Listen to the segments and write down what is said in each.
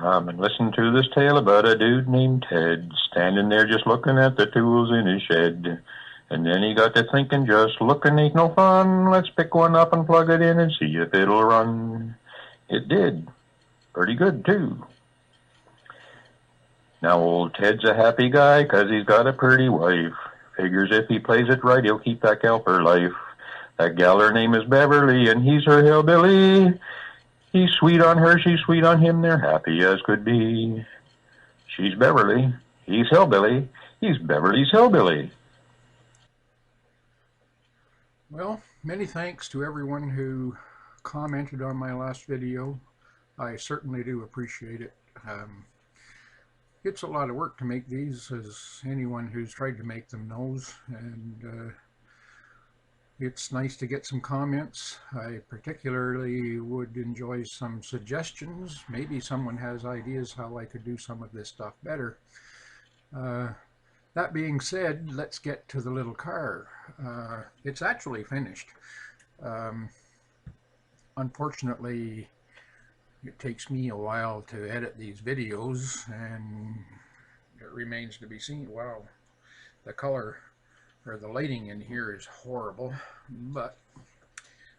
Come and listen to this tale about a dude named Ted, standing there just looking at the tools in his shed. And then he got to thinking, just looking ain't no fun. Let's pick one up and plug it in and see if it'll run. It did. Pretty good, too. Now old Ted's a happy guy 'cause he's got a pretty wife. Figures if he plays it right, he'll keep that gal for life. That gal, her name is Beverly, and he's her hillbilly. He's sweet on her, she's sweet on him, they're happy as could be. She's Beverly, he's Hillbilly, he's Beverly's hillbilly. Well, many thanks to everyone who commented on my last video. I certainly do appreciate it. It's a lot of work to make these, as anyone who's tried to make them knows, and it's nice to get some comments. I particularly would enjoy some suggestions. Maybe someone has ideas how I could do some of this stuff better. That being said, let's get to the little car. It's actually finished. Unfortunately, it takes me a while to edit these videos, and it remains to be seen. Wow, the color or the lighting in here is horrible, but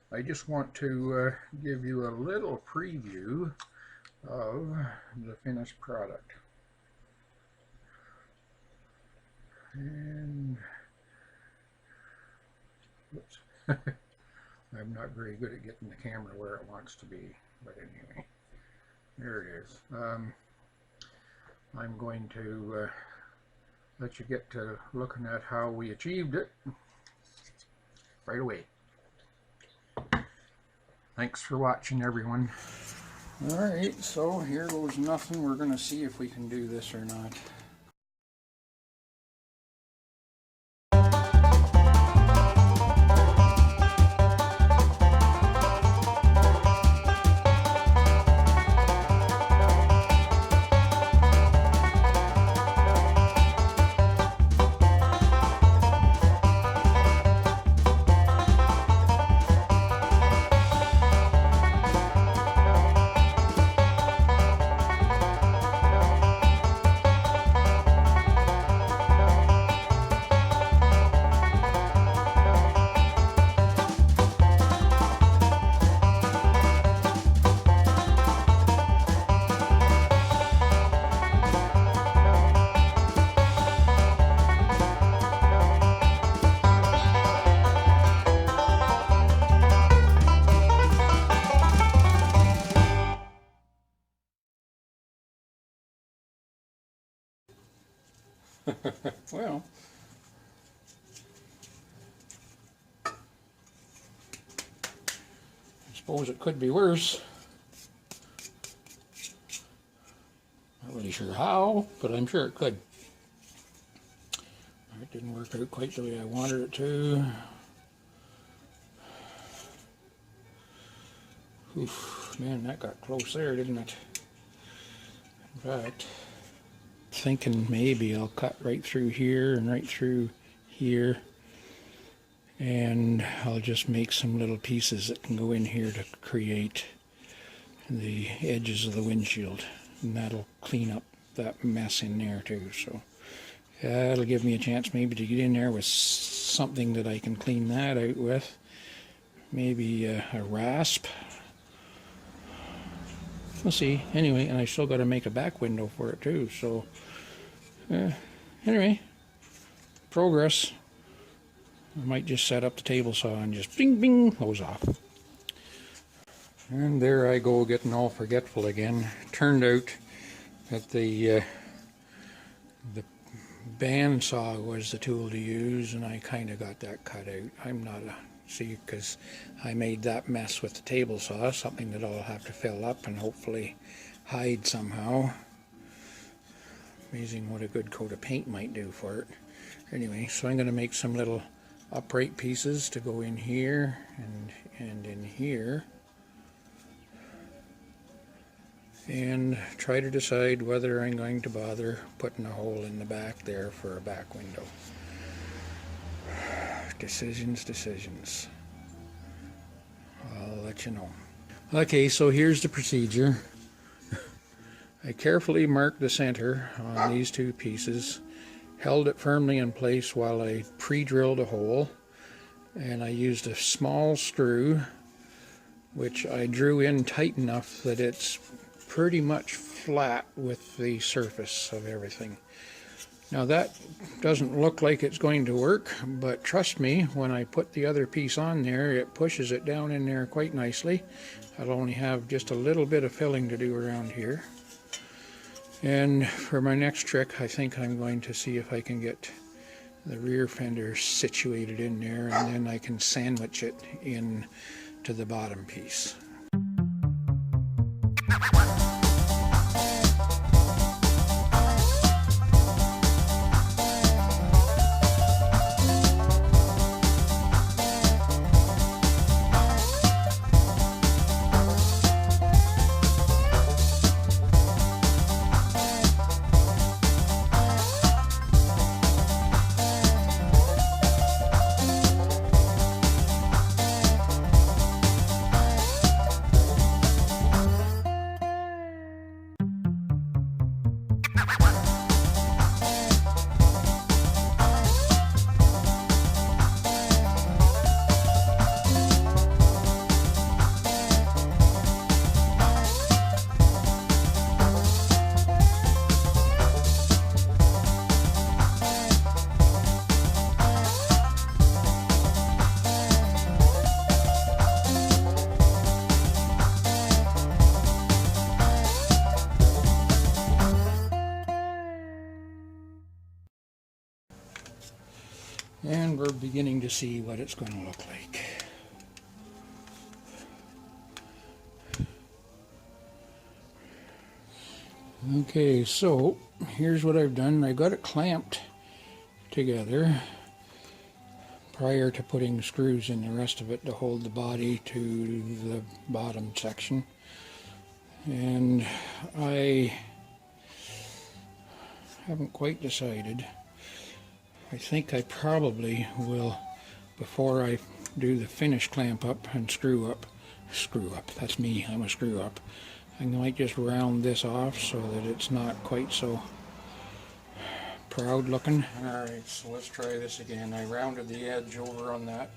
I just want to give you a little preview of the finished product. And whoops. I'm not very good at getting the camera where it wants to be, but anyway, there it is. I'm going to let you get to looking at how we achieved it right away. Thanks for watching, everyone. Alright, so here goes nothing. We're going to see if we can do this or not. Well, I suppose it could be worse. Not really sure how, but I'm sure it could. It didn't work out quite the way I wanted it to. Oof, man, that got close there, didn't it? In fact, thinking maybe I'll cut right through here and right through here, and I'll just make some little pieces that can go in here to create the edges of the windshield, and that'll clean up that mess in there too. So that'll give me a chance maybe to get in there with something that I can clean that out with, maybe a rasp. We'll see. Anyway, and I still got to make a back window for it too, so anyway, progress. I might just set up the table saw and just bing bing hose off. And there I go, getting all forgetful again. Turned out that the band saw was the tool to use, and I kind of got that cut out. I'm not a see, because I made that mess with the table saw, something that I'll have to fill up and hopefully hide somehow. Amazing what a good coat of paint might do for it. Anyway, so I'm going to make some little upright pieces to go in here and in here, and try to decide whether I'm going to bother putting a hole in the back there for a back window. Decisions. I'll let you know. Okay, so here's the procedure. I carefully marked the center on these two pieces, held it firmly in place while I pre-drilled a hole, and I used a small screw which I drew in tight enough that it's pretty much flat with the surface of everything. Now that doesn't look like it's going to work, but trust me, when I put the other piece on there, it pushes it down in there quite nicely. I'll only have just a little bit of filling to do around here. And for my next trick, I think I'm going to see if I can get the rear fender situated in there, and then I can sandwich it in to the bottom piece. And we're beginning to see what it's going to look like. Okay, so here's what I've done. I got it clamped together prior to putting screws in the rest of it to hold the body to the bottom section. And I haven't quite decided. I think I probably will, before I do the finish clamp up and screw up, that's me, I'm a screw up. I might just round this off so that it's not quite so proud looking. Alright, so let's try this again. I rounded the edge over on that.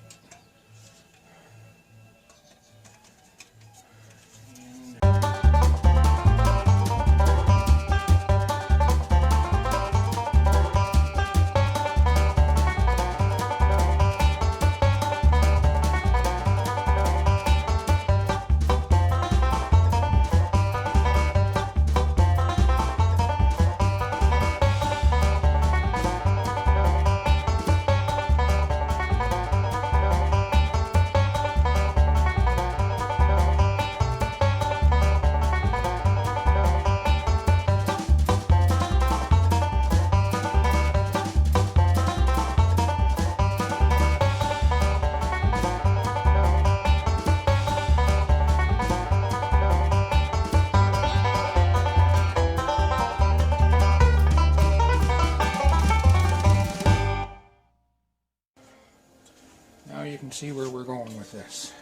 Now you can see where we're going with this.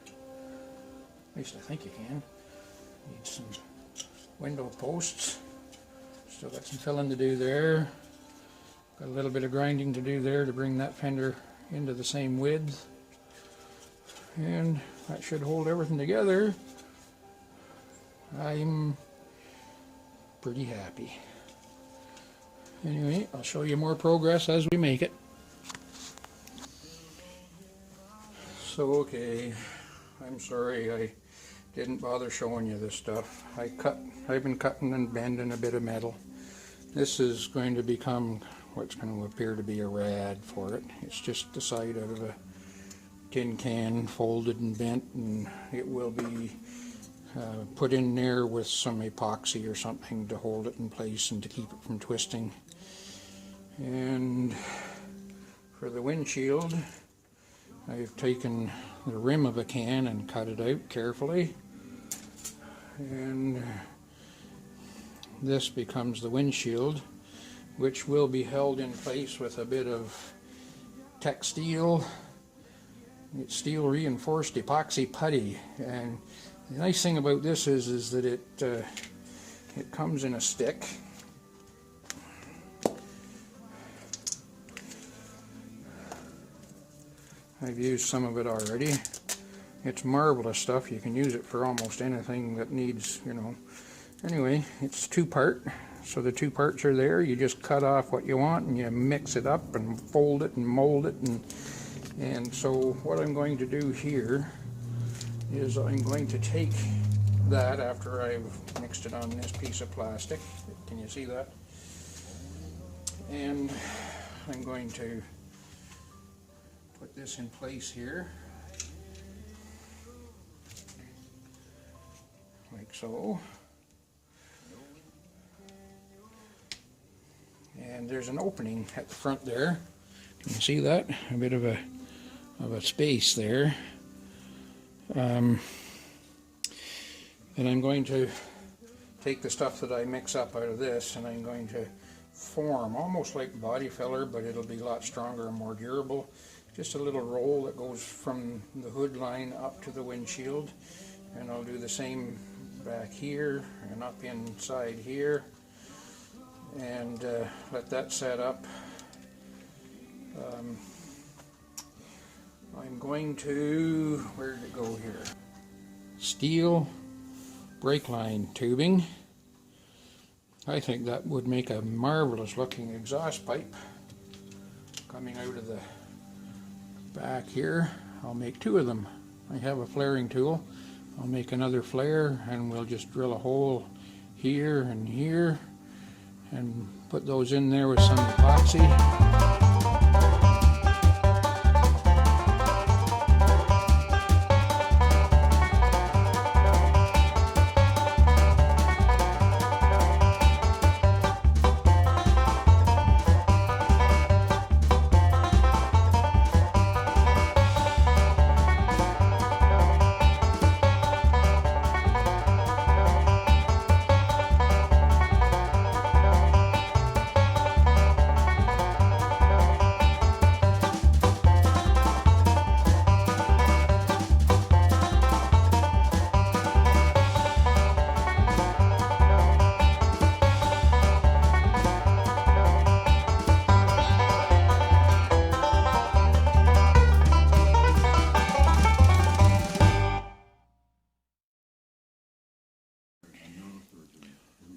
At least I think you can. Need some window posts. Still got some filling to do there. Got a little bit of grinding to do there to bring that fender into the same width. And that should hold everything together. I'm pretty happy. Anyway, I'll show you more progress as we make it. So, okay, I'm sorry I didn't bother showing you this stuff. I've been cutting and bending a bit of metal. This is going to become what's going to appear to be a rad for it. It's just the side out of a tin can, folded and bent, and it will be put in there with some epoxy or something to hold it in place and to keep it from twisting. And for the windshield, I've taken the rim of a can and cut it out carefully, and this becomes the windshield, which will be held in place with a bit of Tech Steel. It's steel reinforced epoxy putty, and The nice thing about this is that it comes in a stick. I've used some of it already. It's marvelous stuff. You can use it for almost anything that needs, you know. Anyway, it's two-part. So the two parts are there. You just cut off what you want and you mix it up and fold it and mold it. And so what I'm going to do here is I'm going to take that after I've mixed it on this piece of plastic. Can you see that? And I'm going to put this in place here, like so. And there's an opening at the front there. Can you see that? A bit of a space there. And I'm going to take the stuff that I mix up out of this and I'm going to form almost like body filler, but it'll be a lot stronger and more durable. Just a little roll that goes from the hood line up to the windshield, and I'll do the same back here and up inside here, and let that set up. I'm going to, where did it go here? Steel brake line tubing. I think that would make a marvelous looking exhaust pipe coming out of the back here. I'll make two of them. I have a flaring tool. I'll make another flare and we'll just drill a hole here and here and put those in there with some epoxy.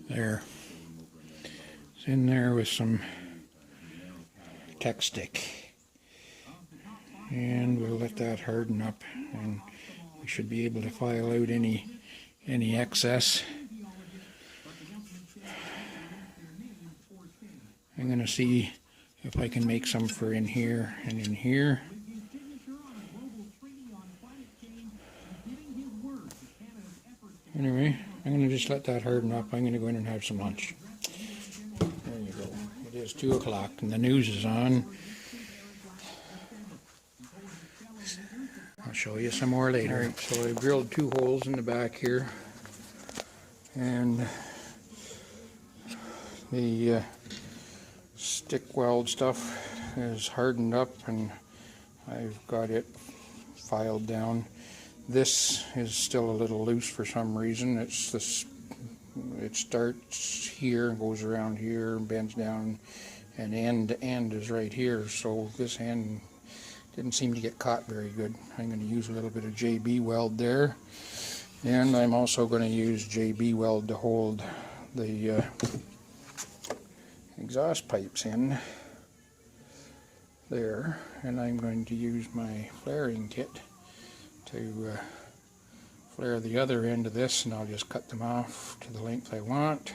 There. It's in there with some tech stick. And we'll let that harden up and we should be able to file out any excess. I'm going to see if I can make some for in here and in here. Anyway, I'm going to just let that harden up. I'm going to go in and have some lunch. There you go. It is 2 o'clock and the news is on. I'll show you some more later. Alright, so I've drilled 2 holes in the back here. And the stick weld stuff is hardened up and I've got it filed down. This is still a little loose for some reason. It's this. It starts here and goes around here and bends down, and end to end is right here. So this end didn't seem to get caught very good. I'm going to use a little bit of JB weld there, and I'm also going to use JB weld to hold the exhaust pipes in there. And I'm going to use my flaring kit to flare the other end of this, and I'll just cut them off to the length I want.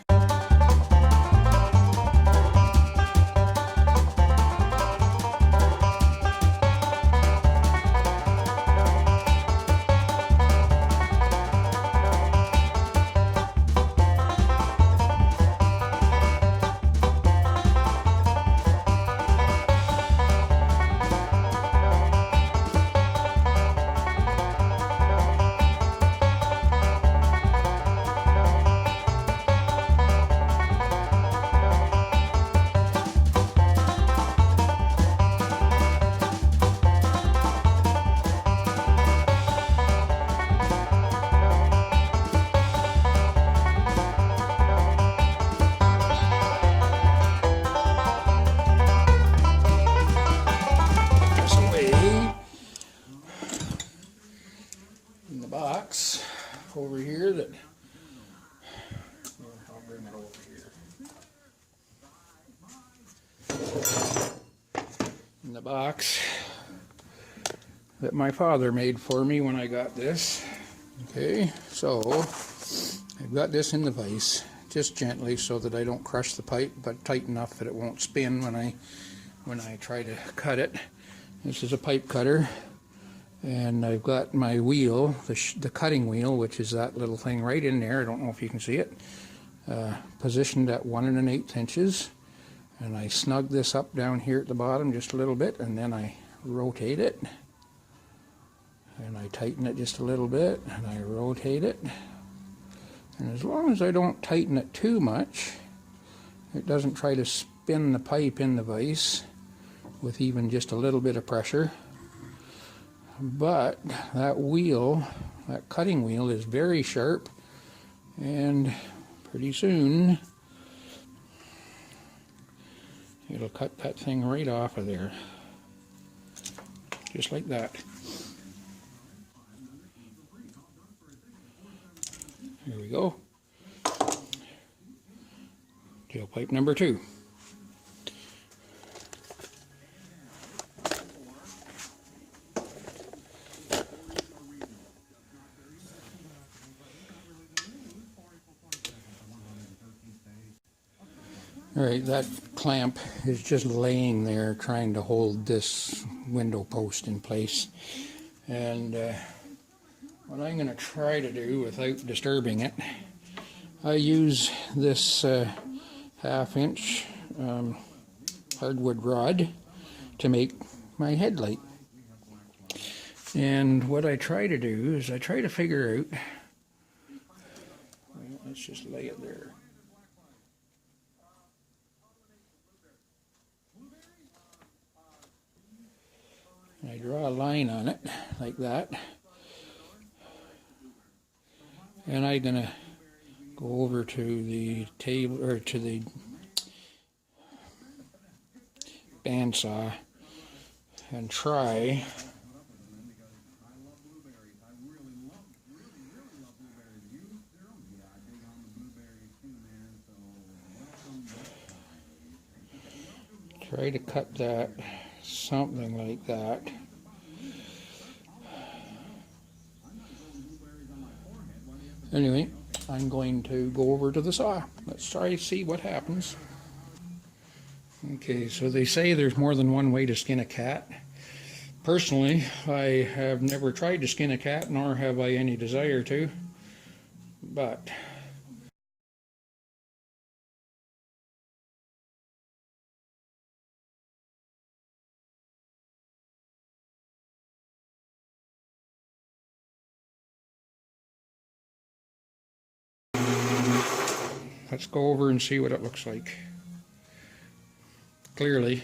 box over here that I'll bring it over here. In the box that my father made for me when I got this. Okay, so I've got this in the vise just gently so that I don't crush the pipe, but tight enough that it won't spin when I try to cut it. This is a pipe cutter, and I've got my wheel, the cutting wheel, which is that little thing right in there. I don't know if you can see it, positioned at 1 1/8 inches, and I snug this up down here at the bottom just a little bit, and then I rotate it, and I tighten it just a little bit, and I rotate it, and as long as I don't tighten it too much, it doesn't try to spin the pipe in the vise with even just a little bit of pressure. But that wheel, that cutting wheel, is very sharp, and pretty soon it'll cut that thing right off of there, just like that. Here we go. Tailpipe number 2. Alright, that clamp is just laying there trying to hold this window post in place. And what I'm going to try to do without disturbing it, I use this 1/2 inch hardwood rod to make my headlight. And what I try to do is I try to figure out, well, let's just lay it there. I draw a line on it like that, and I'm going to go over to the table, or to the bandsaw, and try to cut that something like that. Anyway, I'm going to go over to the saw. Let's try to see what happens. Okay, so they say there's more than one way to skin a cat. Personally, I have never tried to skin a cat, nor have I any desire to, but let's go over and see what it looks like. Clearly,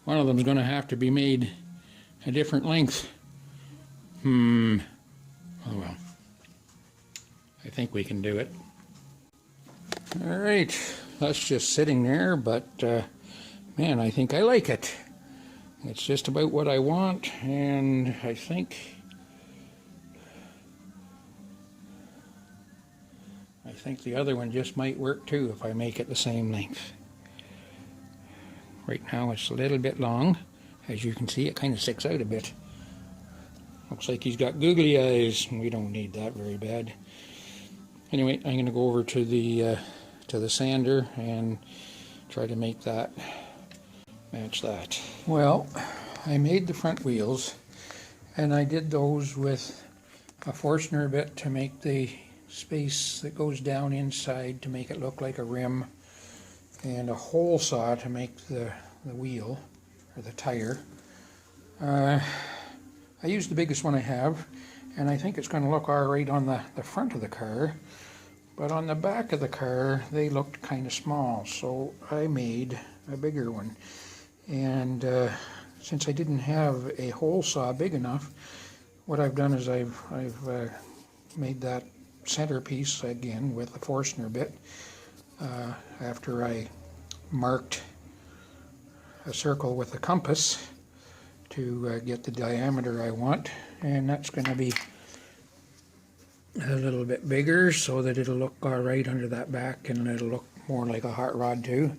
one of them is going to have to be made a different length. Oh well. I think we can do it. Alright, that's just sitting there, but man, I think I like it. It's just about what I want, and I think the other one just might work too if I make it the same length. Right now it's a little bit long. As you can see, it kind of sticks out a bit. Looks like he's got googly eyes, and we don't need that very bad. Anyway, I'm going to go over to the sander and try to make that match that. Well, I made the front wheels, and I did those with a Forstner bit to make the space that goes down inside to make it look like a rim, and a hole saw to make the wheel, or the tire. I used the biggest one I have, and I think it's going to look alright on the front of the car, but on the back of the car they looked kind of small, so I made a bigger one. And since I didn't have a hole saw big enough, what I've done is I've made that centerpiece again with the Forstner bit after I marked a circle with a compass to get the diameter I want, and that's going to be a little bit bigger so that it'll look all right under that back, and it'll look more like a hot rod too.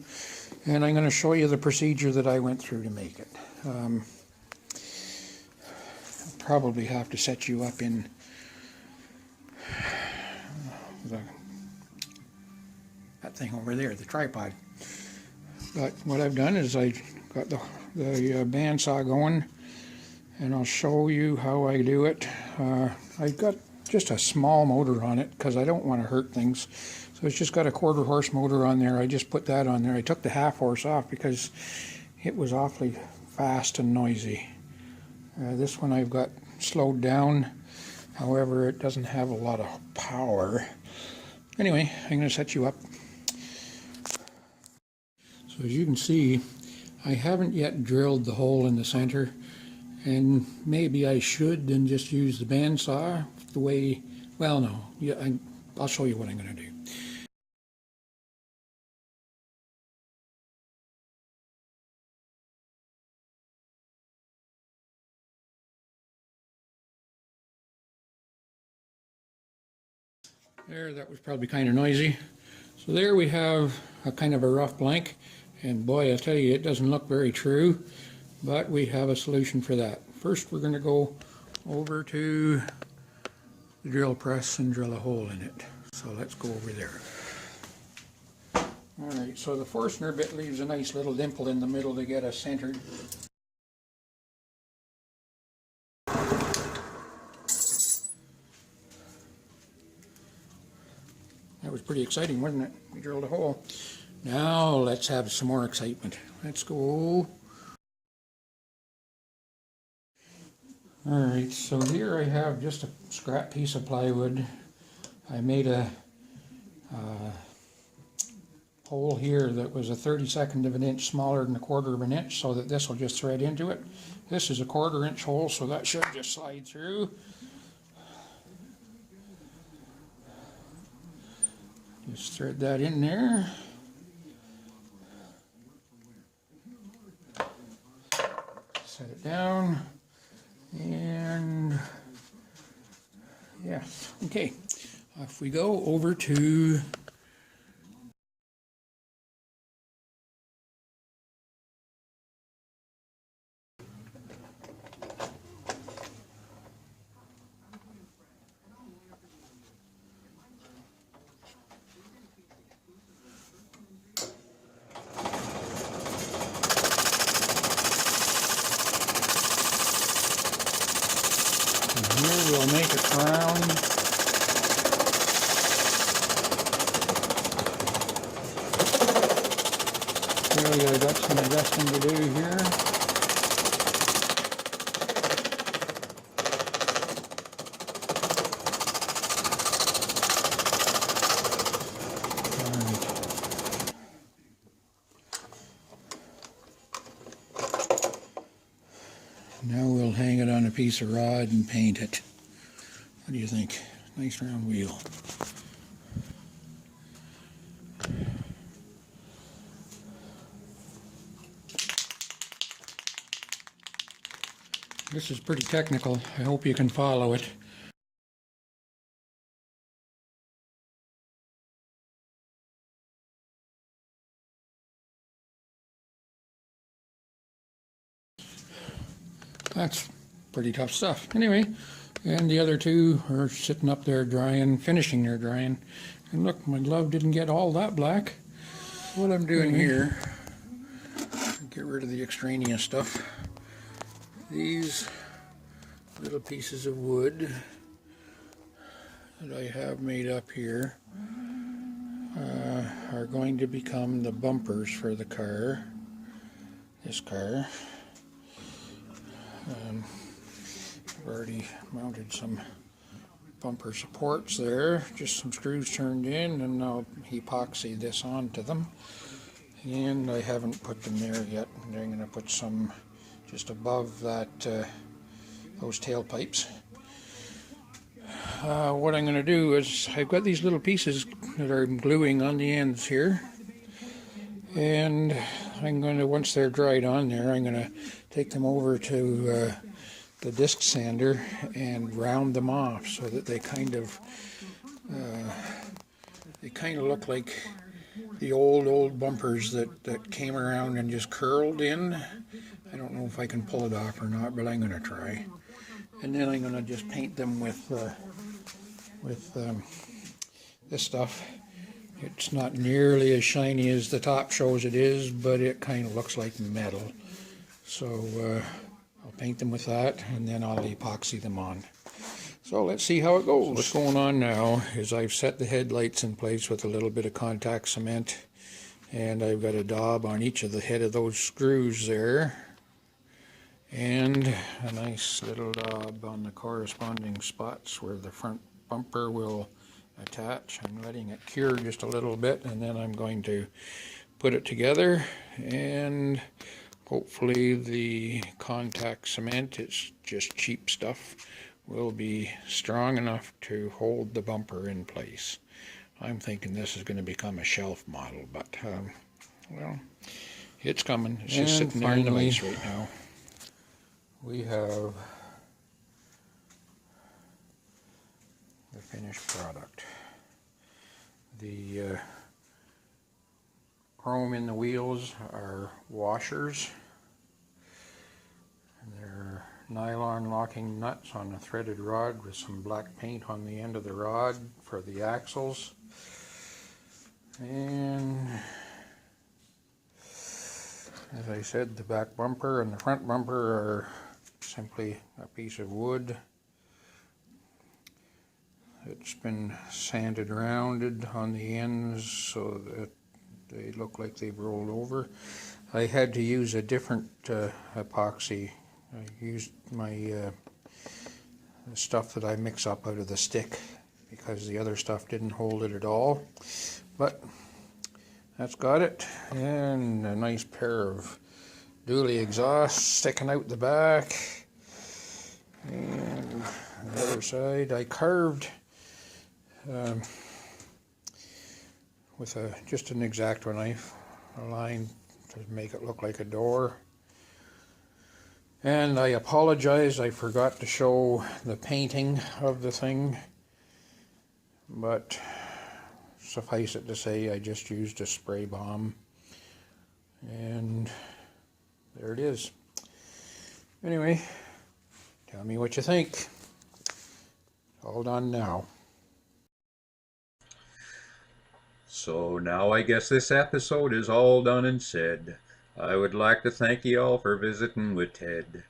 And I'm going to show you the procedure that I went through to make it. I'll probably have to set you up in that thing over there, the tripod. But what I've done is I got the bandsaw going, and I'll show you how I do it. I've got just a small motor on it because I don't want to hurt things. So it's just got a 1/4 horse motor on there. I just put that on there. I took the 1/2 horse off because it was awfully fast and noisy. This one I've got slowed down. However, it doesn't have a lot of power. Anyway, I'm going to set you up. So as you can see, I haven't yet drilled the hole in the center, and maybe I should then just use the bandsaw the way, well, no, yeah, I'll show you what I'm going to do. There, that was probably kind of noisy. So there we have a kind of a rough blank, and boy, I tell you, it doesn't look very true, but we have a solution for that. First, we're going to go over to the drill press and drill a hole in it. So let's go over there. Alright, so the Forstner bit leaves a nice little dimple in the middle to get us centered. That was pretty exciting, wasn't it? We drilled a hole. Now let's have some more excitement. Let's go. Alright, so here I have just a scrap piece of plywood. I made a hole here that was a 32nd of an inch smaller than a 1/4 of an inch, so that this will just thread into it. This is a 1/4 inch hole, so that should just slide through. Just thread that in there. Set it down. And yes, okay. If we go over to here, we'll make it round. Really, I got some adjusting to do here. Now we'll hang it on a piece of rod and paint it. What do you think? Nice round wheel. This is pretty technical. I hope you can follow it. That's pretty tough stuff. Anyway, and the other two are sitting up there drying, finishing their drying. And look, my glove didn't get all that black. What I'm doing here, get rid of the extraneous stuff. These little pieces of wood that I have made up here are going to become the bumpers for the car, this car. I've already mounted some bumper supports there, just some screws turned in, and I'll epoxy this onto them. And I haven't put them there yet. I'm going to put some just above that, those tailpipes. What I'm going to do is I've got these little pieces that are gluing on the ends here, and I'm going to, once they're dried on there, I'm going to take them over to the disc sander and round them off so that they kind of look like the old bumpers that came around and just curled in. I don't know if I can pull it off or not, but I'm going to try. And then I'm going to just paint them with this stuff. It's not nearly as shiny as the top shows it is, but it kind of looks like metal. So I'll paint them with that, and then I'll epoxy them on. So let's see how it goes. What's going on now is I've set the headlights in place with a little bit of contact cement, and I've got a daub on each of the head of those screws there, and a nice little daub on the corresponding spots where the front bumper will attach. I'm letting it cure just a little bit, and then I'm going to put it together, and hopefully the contact cement, it's just cheap stuff, will be strong enough to hold the bumper in place. I'm thinking this is going to become a shelf model, but well, it's coming. It's just sitting there in the base right now. We have the finished product. The chrome in the wheels are washers, and they're nylon locking nuts on a threaded rod with some black paint on the end of the rod for the axles. And as I said, the back bumper and the front bumper are simply a piece of wood. It's been sanded rounded on the ends so that they look like they've rolled over. I had to use a different epoxy. I used my stuff that I mix up out of the stick because the other stuff didn't hold it at all. But that's got it, and a nice pair of dually exhausts sticking out the back. And the other side I carved with just an X-Acto knife, a line to make it look like a door. And I apologize, I forgot to show the painting of the thing, but suffice it to say I just used a spray bomb, and there it is. Anyway, tell me what you think. All done now. So now I guess this episode is all done and said. I would like to thank you all for visiting with Ted.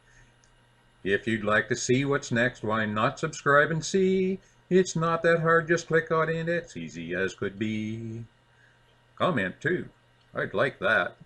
If you'd like to see what's next, why not subscribe and see? It's not that hard, just click on it, it's easy as could be. Comment too, I'd like that.